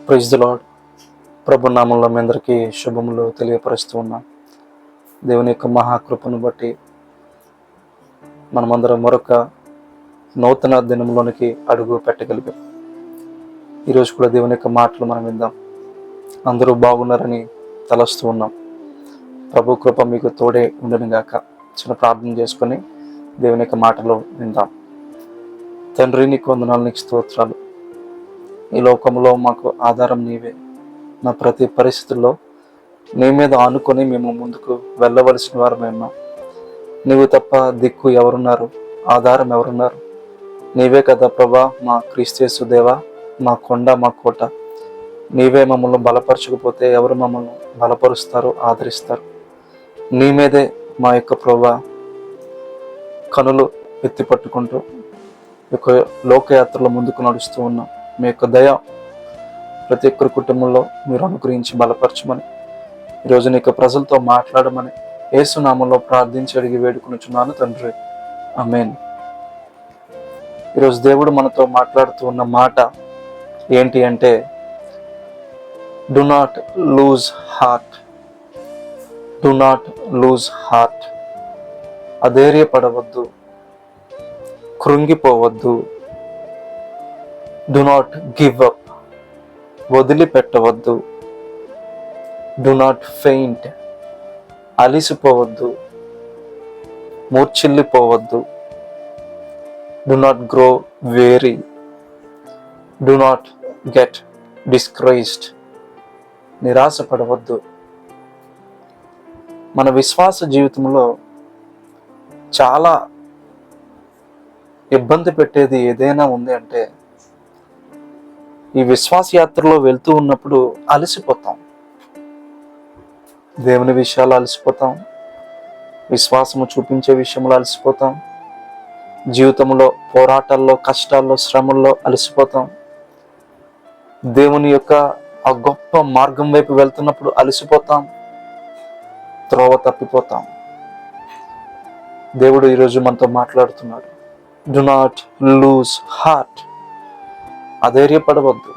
Praise the lord. ప్రభు నామంలో మీ అందరికీ శుభములు తెలియపరుస్తూ ఉన్నాం. దేవుని యొక్క మహాకృపను బట్టి మనమందరం మరొక నూతన దినంలోనికి అడుగు పెట్టగలిగాం. ఈరోజు కూడా దేవుని యొక్క మాటలు మనం విందాం. అందరూ బాగున్నారని తలస్తూ ఉన్నాం. ప్రభు కృప మీకు తోడే ఉండను గాక. చిన్న ప్రార్థన చేసుకొని దేవుని యొక్క మాటలు విందాం. తండ్రి, నీకు వందనాలు, నీకు స్తోత్రాలు. ఈ లోకంలో మాకు ఆధారం నీవే. నా ప్రతి పరిస్థితుల్లో నీ మీద ఆనుకొని మేము ముందుకు వెళ్ళవలసిన వారమే ఉన్నాం. నీవు తప్ప దిక్కు ఎవరున్నారు? ఆధారం ఎవరున్నారు? నీవే కదా ప్రభా, మా క్రీస్తు యేసు దేవా, మా కొండ, మా కోట. నీవే మమ్మల్ని బలపరచకపోతే ఎవరు మమ్మల్ని బలపరుస్తారు, ఆదరిస్తారు? నీ మీదే మా యొక్క ప్రభా కనులు ఎత్తి పట్టుకుంటూ ఈ యొక్క లోకయాత్రలో ముందుకు నడుస్తూ ఉన్నాం. మీ యొక్క దయ ప్రతి ఒక్కరి కుటుంబంలో మీరు అనుగ్రహించి బలపరచమని, ఈరోజు నీ యొక్క ప్రజలతో మాట్లాడమని యేసు నామంలో ప్రార్థించి అడిగి వేడుకొనుచున్నాను తండ్రి, ఆమేన్. ఈరోజు దేవుడు మనతో మాట్లాడుతూ ఉన్న మాట ఏంటి అంటే, do not lose heart. Do not lose heart. అధైర్యపడవద్దు, కృంగిపోవద్దు. Do not give up. వదిలిపెట్టవద్దు. Do not faint. అలిసిపోవద్దు, మూర్ఛిల్లిపోవద్దు. Do not grow weary. Do not get discouraged. నిరాశపడవద్దు. మన విశ్వాస జీవితంలో చాలా ఇబ్బంది పెట్టేది ఏదైనా ఉంది అంటే, ఈ విశ్వాస యాత్రలో వెళ్తూ ఉన్నప్పుడు అలసిపోతాం. దేవుని విషయాలు అలసిపోతాం, విశ్వాసము చూపించే విషయంలో అలసిపోతాం, జీవితంలో పోరాటాల్లో, కష్టాల్లో, శ్రమల్లో అలసిపోతాం. దేవుని యొక్క ఆ గొప్ప మార్గం వైపు వెళ్తున్నప్పుడు అలసిపోతాం, త్రోవ తప్పిపోతాం. దేవుడు ఈరోజు మనతో మాట్లాడుతున్నాడు. Do not lose heart. అధైర్యపడవద్దు,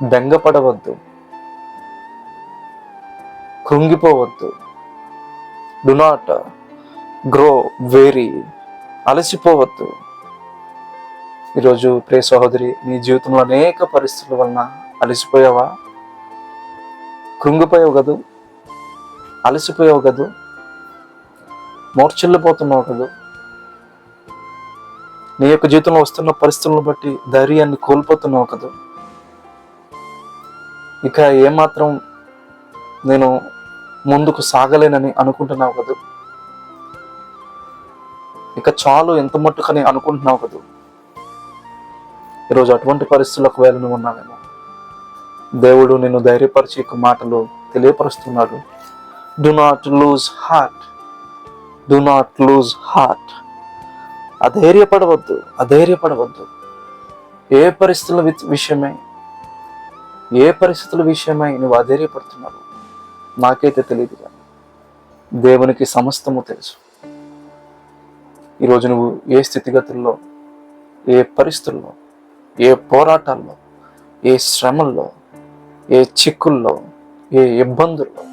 బెంగపడవద్దు, కృంగిపోవద్దు. Do not grow weary. అలసిపోవద్దు. ఈరోజు ప్రియ సహోదరి, నీ జీవితంలో అనేక పరిస్థితుల వలన అలసిపోయావా? కృంగిపోయావు కదూ, అలసిపోయావు కదూ, మూర్ఛిల్లిపోతున్నావు కదూ. నీ యొక్క జీవితంలో వస్తున్న పరిస్థితులను బట్టి ధైర్యాన్ని కోల్పోతున్నావు కదా. ఇక ఏమాత్రం నేను ముందుకు సాగలేనని అనుకుంటున్నావు కదా. ఇక చాలు, ఎంత మట్టుకని అనుకుంటున్నావు కదా. ఈరోజు అటువంటి పరిస్థితులకు వేళను ఉన్నావేమో. దేవుడు నిన్ను ధైర్యపరిచి యొక్క మాటలు తెలియపరుస్తున్నాడు. Do not lose heart. Do not lose heart. అధైర్యపడవద్దు, అధైర్యపడవద్దు. ఏ పరిస్థితుల విషయమై నువ్వు అధైర్యపడుతున్నావు నాకైతే తెలియదు, కానీ దేవునికి సమస్తము తెలుసు. ఈరోజు నువ్వు ఏ స్థితిగతుల్లో, ఏ పరిస్థితుల్లో, ఏ పోరాటాల్లో, ఏ శ్రమల్లో, ఏ చిక్కుల్లో, ఏ ఇబ్బందుల్లో,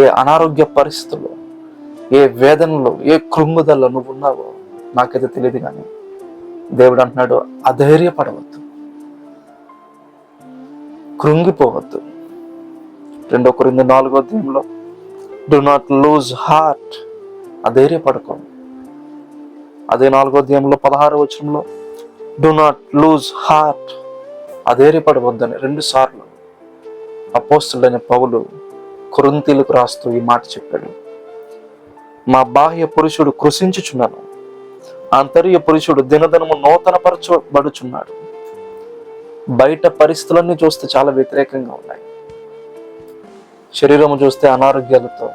ఏ అనారోగ్య పరిస్థితుల్లో, ఏ వేదనలో, ఏ కృంగుదల్లో నువ్వు ఉన్నావో నాకైతే తెలియదు, కానీ దేవుడు అంటున్నాడు, అధైర్యపడవద్దు, కృంగిపోవద్దు. 2 కొరింథీ 4వ అధ్యాయంలో డు నాట్ లూజ్ హార్ట్. అధైర్యపడకు. అదే 4వ అధ్యాయంలో 16వ వచనంలో డు నాట్ లూజ్ హార్ట్. అధైర్యపడవద్దని 2 సార్లు అపోస్తలుడైన పౌలు కొరింథీయులకు రాస్తూ ఈ మాట చెప్పాడు. మా బాహ్య పురుషుడు కృషించుచున్నాను, ఆంతర్య పురుషుడు దినదినము నూతనపరచబడుచున్నాడు. బయట పరిస్థితులన్నీ చూస్తే చాలా వ్యతిరేకంగా ఉన్నాయి. శరీరము చూస్తే అనారోగ్యాలతో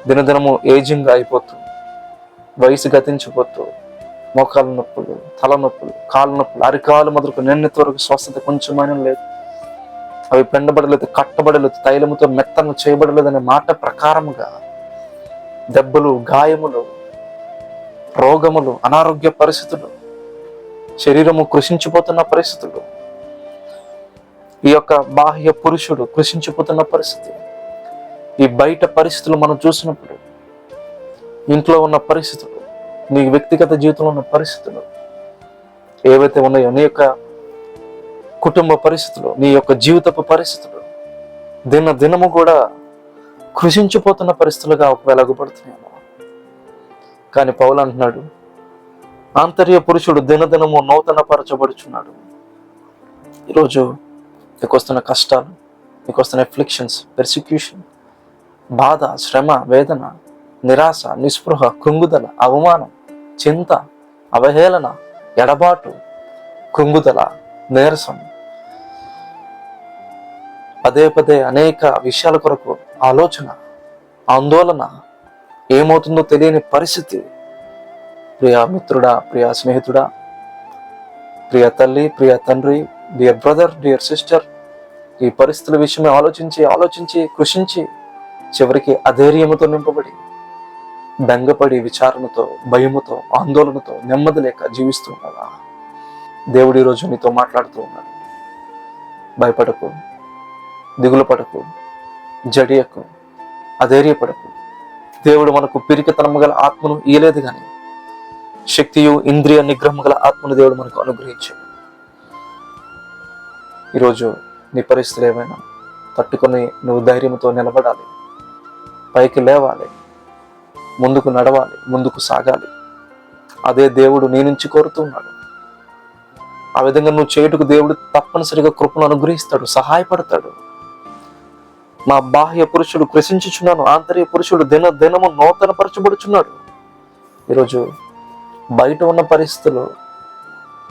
దినదినము ఏజింగ్ అయిపోతూ, వయసు గతించిపోతూ, మోకాళ్ళ నొప్పులు, తలనొప్పులు, కాళ్ళ నొప్పులు, అరికాలు మొదలుకు నిన్నటి వరకు స్వస్థత కొంచెమైనా లేదు. అవి పెండబడలేదు, కట్టబడలేదు, తైలముతో మెత్తను చేయబడలేదనే మాట ప్రకారముగా దెబ్బలు, గాయములు, రోగములు, అనారోగ్య పరిస్థితులు, శరీరము కృషించిపోతున్న పరిస్థితులు, ఈ యొక్క బాహ్య పురుషుడు కృషించిపోతున్న పరిస్థితి, ఈ బయట పరిస్థితులు మనం చూసినప్పుడు, ఇంట్లో ఉన్న పరిస్థితులు, నీ వ్యక్తిగత జీవితంలో ఉన్న పరిస్థితులు ఏవైతే ఉన్నాయో, నీ యొక్క కుటుంబ పరిస్థితులు, నీ యొక్క జీవితపు పరిస్థితులు దినము కూడా కృషించిపోతున్న పరిస్థితులుగా వెలగబడుతున్నాయేమో. కానీ పౌలు అంటున్నాడు, ఆంతర్య పురుషుడు దినదినము నూతన పరచబడుచున్నాడు. ఈరోజు నీకు వస్తున్న కష్టాలు, నీకు వస్తున్న ఎఫ్లిక్షన్స్, పెర్సిక్యూషన్, బాధ, శ్రమ, వేదన, నిరాశ, నిస్పృహ, కృంగుదల, అవమానం, చింత, అవహేళన, ఎడబాటు, కృంగుదల, నీరసం, పదే పదే అనేక విషయాల కొరకు ఆలోచన, ఆందోళన, ఏమవుతుందో తెలియని పరిస్థితి. ప్రియా మిత్రుడా, ప్రియా స్నేహితుడా, ప్రియ తల్లి, ప్రియ తండ్రి, డియర్ బ్రదర్, డియర్ సిస్టర్, ఈ పరిస్థితుల విషయమే ఆలోచించి కృషించి చివరికి అధైర్యముతో నింపబడి, బెంగపడి, విచారణతో, భయముతో, ఆందోళనతో, నెమ్మది లేక జీవిస్తూ ఉన్నావా? దేవుడు ఈరోజు నీతో మాట్లాడుతూ ఉన్నాడు. భయపడకు, దిగులు పడకు, జడియకు, అధైర్యపడకు. దేవుడు మనకు పిరికితనము గల ఆత్మను ఇయ్యలేదు, కానీ శక్తియు ఇంద్రియ నిగ్రహము గల ఆత్మను దేవుడు మనకు అనుగ్రహించాడు. ఈరోజు నీ పరిస్థితులు ఏమైనా తట్టుకొని నువ్వు ధైర్యంతో నిలబడాలి, పైకి లేవాలి, ముందుకు నడవాలి, ముందుకు సాగాలి. అదే దేవుడు నీ నుంచి కోరుతున్నాడు. ఆ విధంగా నువ్వు చేయుటకు దేవుడు తప్పనిసరిగా కృపను అనుగ్రహిస్తాడు, సహాయపడతాడు. మా బాహ్య పురుషుడు కృషించుచున్నాను, ఆంతర్య పురుషుడు దినము నూతన పరచబడుచున్నాడు. ఈరోజు బయట ఉన్న పరిస్థితులు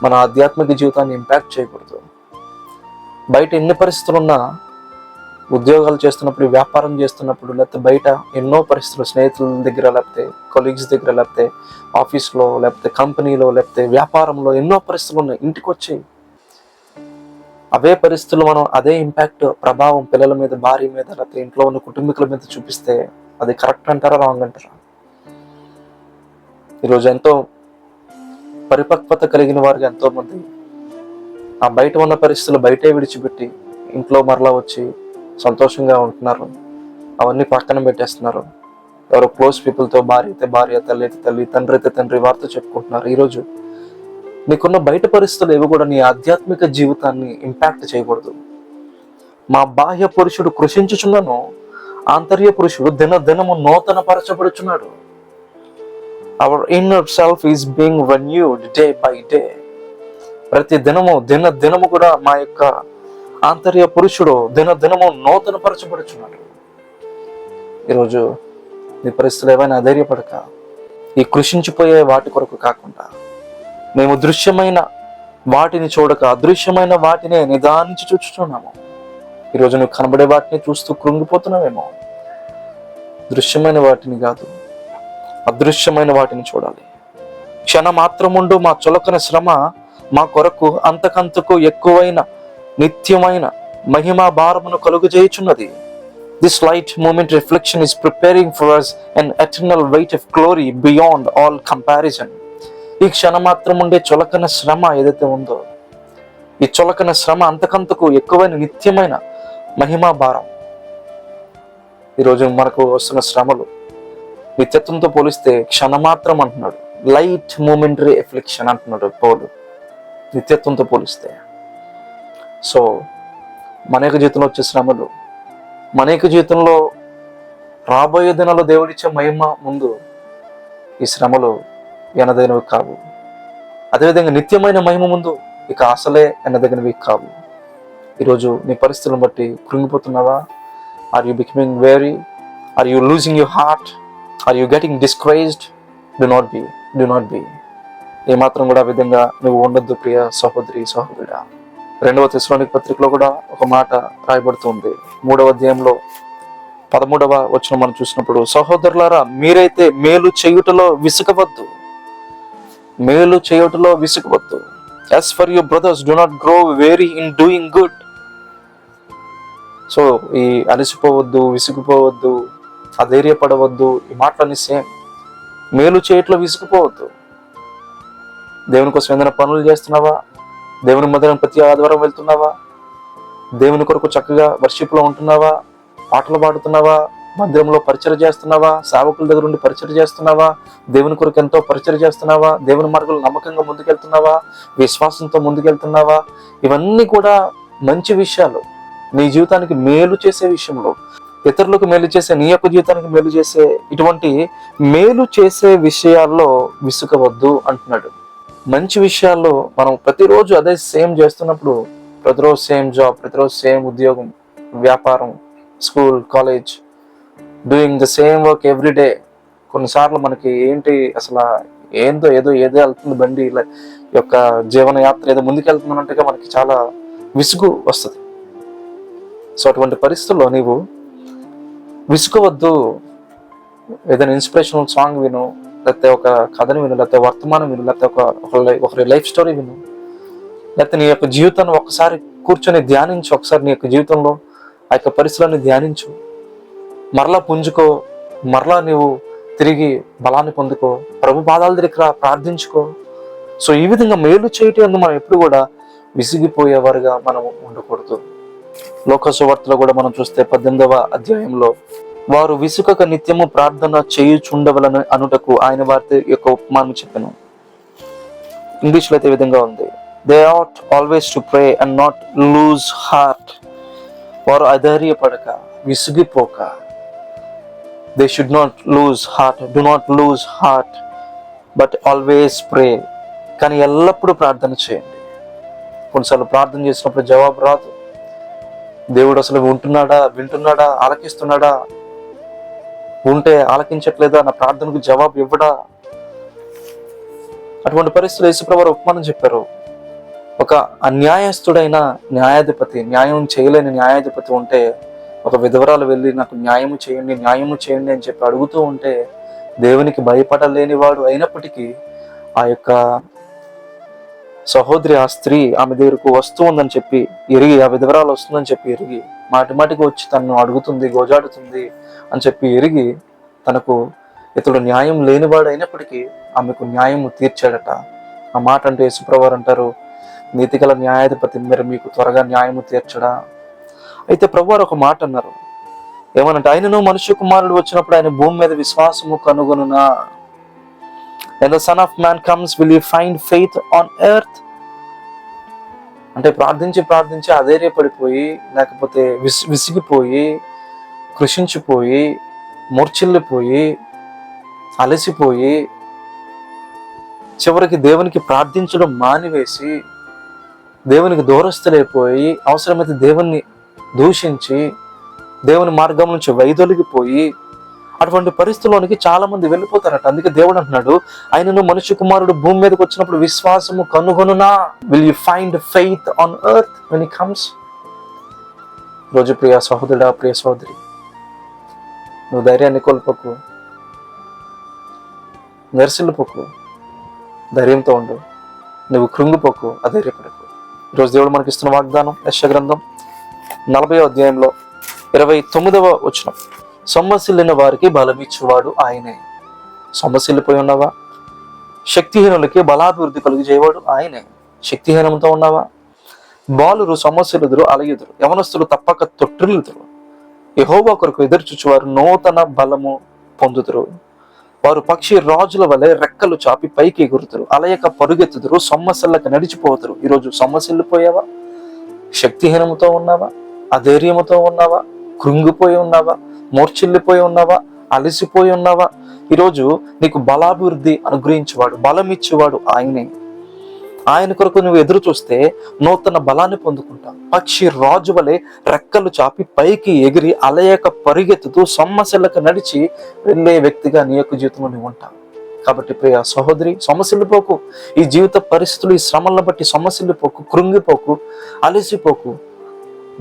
మన ఆధ్యాత్మిక జీవితాన్ని ఇంపాక్ట్ చేయకూడదు. బయట ఎన్ని పరిస్థితులు ఉన్నా, ఉద్యోగాలు చేస్తున్నప్పుడు, వ్యాపారం చేస్తున్నప్పుడు, లేకపోతే బయట ఎన్నో పరిస్థితులు, స్నేహితుల దగ్గర, లేకపోతే కొలీగ్స్ దగ్గర, లేకపోతే ఆఫీస్లో, లేకపోతే కంపెనీలో, లేకపోతే వ్యాపారంలో ఎన్నో పరిస్థితులు ఉన్నాయి. ఇంటికి వచ్చి అవే పరిస్థితులు మనం అదే ఇంపాక్ట్, ప్రభావం పిల్లల మీద, భార్య మీద, లేకపోతే ఇంట్లో ఉన్న కుటుంబీకుల మీద చూపిస్తే అది కరెక్ట్ అంటారా, రాంగ్ అంటారా? ఈరోజు ఎంతో పరిపక్వత కలిగిన వారికి ఎంతో మంది ఆ బయట ఉన్న పరిస్థితులు బయటే విడిచిపెట్టి ఇంట్లో మరలా వచ్చి సంతోషంగా ఉంటున్నారు. అవన్నీ పక్కన పెట్టేస్తున్నారు. ఎవరో క్లోజ్ పీపుల్తో, భార్య అయితే భార్య, తల్లి అయితే తల్లి, తండ్రి అయితే తండ్రి, వారితో చెప్పుకుంటున్నారు. ఈరోజు నీకున్న బయట పరిస్థితులు ఏవి కూడా నీ ఆధ్యాత్మిక జీవితాన్ని ఇంపాక్ట్ చేయకూడదు. మా బాహ్య పురుషుడు కృషించుచున్నాను, ఆంతర్య పురుషుడు దినము నూతన పరచబడుచున్నాడు. Our inner self is being renewed day by day. ప్రతి దినము కూడా మా యొక్క ఆంతర్య పురుషుడు దినము నూతన పరచబడుచున్నాడు. ఈరోజు నీ పరిస్థితులు ఏమైనా అధైర్యపడక, ఈ కృషించిపోయే వాటి కొరకు కాకుండా, మేము దృశ్యమైన వాటిని చూడక అదృశ్యమైన వాటినే నిదానించి చూస్తున్నాము. ఈరోజు నువ్వు కనబడే వాటిని చూస్తూ కృంగిపోతున్నావేమో. దృశ్యమైన వాటిని కాదు, అదృశ్యమైన వాటిని చూడాలి. క్షణమాత్రముండు మా చులకన శ్రమ మా కొరకు అంతకంతకు ఎక్కువైన నిత్యమైన మహిమా భారమును కలుగజేయుచున్నది. This light moment reflection is preparing for us an eternal weight of glory beyond all comparison. ఈ క్షణమాత్రం ఉండే చులకన శ్రమ ఏదైతే ఉందో, ఈ చులకన శ్రమ అంతకంతకు ఎక్కువైన నిత్యమైన మహిమా భారం. ఈరోజు మనకు వస్తున్న శ్రమలు నిత్యత్వంతో పోలిస్తే క్షణమాత్రం అంటున్నాడు. లైట్ మూమెంటరీ ఎఫ్లిక్షన్ అంటున్నాడు పౌలు, నిత్యత్వంతో పోలిస్తే. సో మన యొక్క జీవితంలో వచ్చే శ్రమలు, మన యొక్క జీవితంలో రాబోయే దినాల్లో దేవుడిచ్చే మహిమ ముందు ఈ శ్రమలు ఎనదగినవి కావు. అదేవిధంగా నిత్యమైన మహిమ ముందు ఇక అసలే ఎనదగినవి కావు. ఈరోజు నీ పరిస్థితులను బట్టి కృంగిపోతున్నావా? Are you becoming weary? Are you losing your heart? Are you getting discouraged? Do not be. ఏమాత్రం కూడా ఆ విధంగా నువ్వు ఉండొద్దు ప్రియ సహోదరి, సహోదరుడా. 2వ తెస్సలోనిక పత్రికలో కూడా ఒక మాట రాయబడుతుంది. 3వ అధ్యాయంలో 13వ వచనం మనం చూసినప్పుడు, సహోదరులారా మీరైతే మేలు చేయుటలో విసుగవద్దు. As for your brothers, do not grow weary in doing good. So ఈ అలసిపోవద్దు, విసుగుపోవద్దు, అధైర్యపడవద్దు, ఈ మాటలన్నీ సేమ్. మేలు చేయట్లో విసుగుపోవద్దు. దేవుని కోసం ఏదైనా పనులు చేస్తున్నావా? దేవుని మధ్యన ప్రతి ఆదివారం వెళ్తున్నావా? దేవుని కొరకు చక్కగా వర్షిప్లో ఉంటున్నావా? పాటలు పాడుతున్నావా? మందిరంలో పరిచయం చేస్తున్నావా? సేవకుల దగ్గర ఉండి పరిచయం చేస్తున్నావా? దేవుని కొరకు ఎంతో పరిచయం చేస్తున్నావా? దేవుని మార్గంలో నమ్మకంగా ముందుకెళ్తున్నావా? విశ్వాసంతో ముందుకెళ్తున్నావా? ఇవన్నీ కూడా మంచి విషయాలు. నీ జీవితానికి మేలు చేసే విషయంలో, ఇతరులకు మేలు చేసే, నీ యొక్క జీవితానికి మేలు చేసే, ఇటువంటి మేలు చేసే విషయాల్లో విసుగవద్దు అంటున్నాడు. మంచి విషయాల్లో మనం ప్రతిరోజు అదే సేమ్ చేస్తున్నప్పుడు, ప్రతిరోజు సేమ్ జాబ్, ప్రతిరోజు సేమ్ ఉద్యోగం, వ్యాపారం, school, college, doing the same work every day, కొన్నిసార్లు మనకి ఏంటి అసలు ఏదో వెళ్తుంది బండి, యొక్క జీవన యాత్ర ఏదో ముందుకెళ్తున్నట్టుగా మనకి చాలా విసుగు వస్తుంది. సో అటువంటి పరిస్థితుల్లో నీవు విసుగవద్దు. ఏదైనా ఇన్స్పిరేషనల్ సాంగ్ విను, లేకపోతే ఒక కథను విను, లేకపోతే వర్తమానం విను, లేకపోతే ఒకరి లైఫ్ స్టోరీ విను, లేకపోతే నీ యొక్క జీవితాన్ని ఒకసారి కూర్చొని ధ్యానించు. ఒకసారి నీ యొక్క జీవితంలో ఆ యొక్క పరిస్థితులను ధ్యానించు. మరలా పుంజుకో, మరలా నీవు తిరిగి బలాన్ని పొందుకో, ప్రభు పాదాల దగ్గర ప్రార్థించుకో. సో ఈ విధంగా మేలు చేయటం మనం ఎప్పుడు కూడా విసిగిపోయేవారుగా మనం ఉండకూడదు. లోక సువార్తలో కూడా మనం చూస్తే 18వ అధ్యాయంలో, వారు విసుకక నిత్యము ప్రార్థన చేయుచుండవలని అనుటకు ఆయన వారి యొక్క ఉపమానం చెప్పాను. ఇంగ్లీష్లో అయితే ఈ విధంగా ఉంది, they ought always to pray and not lose heart. వారు అధైర్యపడక, విసిగిపోక, they should not lose heart, do not lose heart but always pray. కానీ ఎల్లప్పుడూ ప్రార్థన చేయండి. కొన్నిసార్లు ప్రార్థన చేసినప్పుడు జవాబు రాదు. దేవుడు అసలు వింటున్నాడా, ఆలకిస్తున్నాడా, ఉంటే ఆలకించట్లేదా, నా ప్రార్థనకు జవాబు ఇవ్వడా? అటువంటి పరిస్థితులు యేసుప్రభువు వారు ఉపమానం చెప్పారు. ఒక అన్యాయస్తుడైన న్యాయాధిపతి, న్యాయం చేయలేని న్యాయాధిపతి ఉంటే, ఒక విధవరాలు వెళ్ళి నాకు న్యాయము చేయండి అని చెప్పి అడుగుతూ ఉంటే, దేవునికి భయపడలేని వాడు అయినప్పటికీ ఆ యొక్క సహోదరి, ఆ స్త్రీ ఆమె దగ్గరకు వస్తూ ఉందని చెప్పి ఎరిగి, ఆ విధవరాలు వస్తుందని చెప్పి ఎరిగి, మాటిమాటికి వచ్చి తనను అడుగుతుంది, గోజాడుతుంది అని చెప్పి ఎరిగి, తనకు ఇతడు న్యాయం లేనివాడు అయినప్పటికీ ఆమెకు న్యాయము తీర్చాడట. ఆ మాట అంటే యేసుప్రభువు వారు అంటారు, నీతిగల న్యాయాధిపతి మీరు మీకు త్వరగా న్యాయము తీర్చడా? అయితే ప్రభువారు ఒక మాట అన్నారు, ఏమనంటే, ఆయనను మనుష్య కుమారుడు వచ్చినప్పుడు ఆయన భూమి మీద విశ్వాసము కనుగొనునా? When the Son of Man comes, will you find faith on earth? అంటే ప్రార్థించి అధైర్యపడిపోయి, లేకపోతే విసిగిపోయి, కృషించిపోయి, మూర్ఛిల్లిపోయి, అలసిపోయి, చివరికి దేవునికి ప్రార్థించడం మానివేసి, దేవునికి దూరస్తులైపోయి, అవసరమైతే దేవుణ్ణి దూషించి, దేవుని మార్గం నుంచి వైదొలిగిపోయి, అటువంటి పరిస్థితుల్లోనికి చాలా మంది వెళ్ళిపోతారట. అందుకే దేవుడు అంటున్నాడు, ఆయనను మనుష్య కుమారుడు భూమి మీదకి వచ్చినప్పుడు విశ్వాసము కనుగొనునా? Will you find faith on earth when he comes? రోజు ప్రియ సహోదరుడా, ప్రియ సహోదరి, నువ్వు ధైర్యాన్ని కోల్పోకు, నెరసిల్లిపోకు, ధైర్యంతో ఉండు. నువ్వు కృంగిపోకు, అధైర్యపడకు. ఈరోజు దేవుడు మనకి ఇస్తున్న వాగ్దానం యెషయా గ్రంథం 40వ అధ్యాయంలో 29వ వచనం, సొమ్మసిల్లిన వారికి బలమిచ్చువాడు ఆయనే. సొమ్మసిల్లిపోయి ఉన్నావా? శక్తిహీనులకి బలాభివృద్ధి కలుగజేయవాడు ఆయనే. శక్తిహీనంతో ఉన్నావా? బాలురు సొమ్మసిల్లుదురు, అలయుదురు, యవనస్తులు తప్పక తొట్టిల్లుదురు. యెహోవా కొరకు ఎదురుచూచువారు నూతన బలము పొందుదురు. వారు పక్షి రాజుల వలె రెక్కలు చాపి పైకి ఎగురుతురు, అలయక పరుగెత్తుదురు, సొమ్మసిల్లక నడిచిపోతురు. ఈరోజు సొమ్మసిల్లిపోయావా? శక్తిహీనంతో ఉన్నావా? అధైర్యముతో ఉన్నావా? కృంగిపోయి ఉన్నావా? మూర్ఛిల్లిపోయి ఉన్నావా? అలసిపోయి ఉన్నావా? ఈరోజు నీకు బలాభివృద్ధి అనుగ్రహించేవాడు, బలం ఇచ్చేవాడు ఆయనే. ఆయన కొరకు నువ్వు ఎదురు చూస్తే నూతన బలాన్ని పొందుకుంటావు. పక్షి రాజు వలె రెక్కలు చాపి పైకి ఎగిరి అలయక పరిగెత్తుతూ సొమ్మసిల్లక నడిచి వెళ్ళే వ్యక్తిగా నీ యొక్క జీవితంలో నువ్వు ఉంటావు. కాబట్టి ప్రియ సహోదరి, సొమ్మసిల్లిపోకు. ఈ జీవిత పరిస్థితులు, ఈ శ్రమలను బట్టి సొమ్మసిల్లిపోకు, కృంగిపోకు, అలసిపోకు.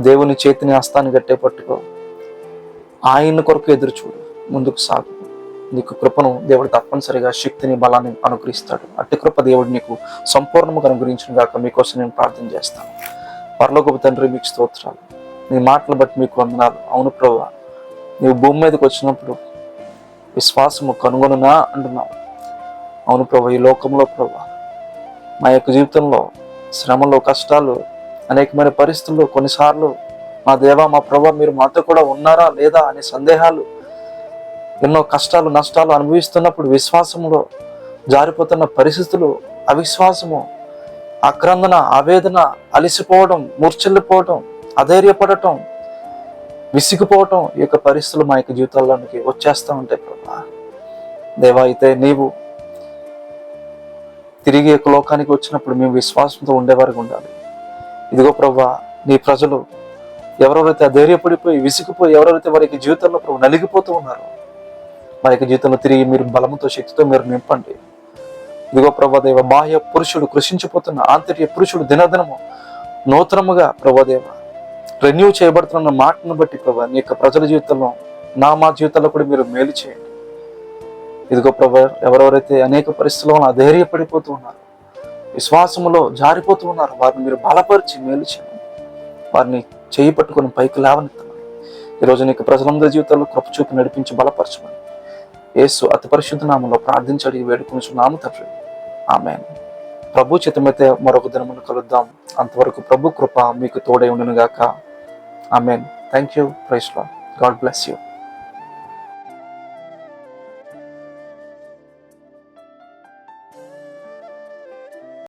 దేవుని చేతిని హస్తాన్ని గట్టే పట్టుకో. ఆయన కొరకు ఎదురు చూడు, ముందుకు సాగు. నీకు కృపను దేవుడు తప్పనిసరిగా శక్తిని, బలాన్ని అనుగ్రహిస్తాడు. అట్టి కృప దేవుడు నీకు సంపూర్ణంగా అనుగ్రహించిన గాక మీకోసం నేను ప్రార్థన చేస్తాను. పరలోకపు తండ్రి, మీకు స్తోత్రాలు. నీ మాటలు బట్టి మీకు వందనాలు. అవును ప్రభువా, నీవు భూమి మీదకి వచ్చినప్పుడు విశ్వాసము కనుగొనునా అంటున్నావు. అవును ప్రభువా, ఈ లోకంలో ప్రభువా, మా యొక్క జీవితంలో శ్రమలు, కష్టాలు, అనేకమైన పరిస్థితుల్లో కొన్నిసార్లు మా దేవా మా ప్రభా మీరు మాతో కూడా ఉన్నారా లేదా అనే సందేహాలు, ఎన్నో కష్టాలు నష్టాలు అనుభవిస్తున్నప్పుడు విశ్వాసంలో జారిపోతున్న పరిస్థితులు, అవిశ్వాసము, ఆక్రందన, ఆవేదన, అలిసిపోవడం, మూర్ఛిల్లిపోవడం, అధైర్యపడటం, విసిగిపోవటం, ఈ యొక్క పరిస్థితులు మా యొక్క జీవితాల్లోనికి వచ్చేస్తూ ఉంటాయి ప్రభా. దేవా, అయితే నీవు తిరిగి యొక్క లోకానికి వచ్చినప్పుడు మేము విశ్వాసంతో ఉండేవారికి ఉండాలి. ఇదిగో ప్రభా, నీ ప్రజలు ఎవరెవరైతే అధైర్యపడిపోయి విసిగిపోయి ఎవరెవరైతే వారికి జీవితంలో ప్రభు నలిగిపోతూ ఉన్నారో వారి యొక్క జీవితంలో తిరిగి మీరు బలముతో శక్తితో మీరు నింపండి. ఇదిగో ప్రభాదేవ, బాహ్య పురుషుడు కృషించిపోతున్న ఆంతర్య పురుషుడు దినదినము నూతనముగా ప్రభాదేవ రెన్యూ చేయబడుతున్న మాటను బట్టి ప్రభా నీ యొక్క ప్రజల జీవితంలో మా జీవితంలో కూడా మీరు మేలు చేయండి. ఇదిగో ప్రభా, ఎవరెవరైతే అనేక పరిస్థితుల్లో అధైర్యపడిపోతూ ఉన్నారు, విశ్వాసములో జారిపోతూ ఉన్నారు, వారిని మీరు బలపరిచి మేలు చేయండి. వారిని చేయి పట్టుకొని పైకి లేవనెత్తమని ఈరోజు నీకు ప్రజలందరి జీవితాల్లో కృప చూపి నడిపించి బలపరచమని యేసు అతి పరిశుద్ధ నామంలో ప్రార్థించి అడిగి వేడుకొనుచున్నాము తండ్రి. ఆమేన్. ప్రభు చిత్తమైతే మరొక దినమును కలుద్దాం. అంతవరకు ప్రభు కృప మీకు తోడై ఉండును గాక. ఆమేన్. Thank you. Praise Lord. God bless you.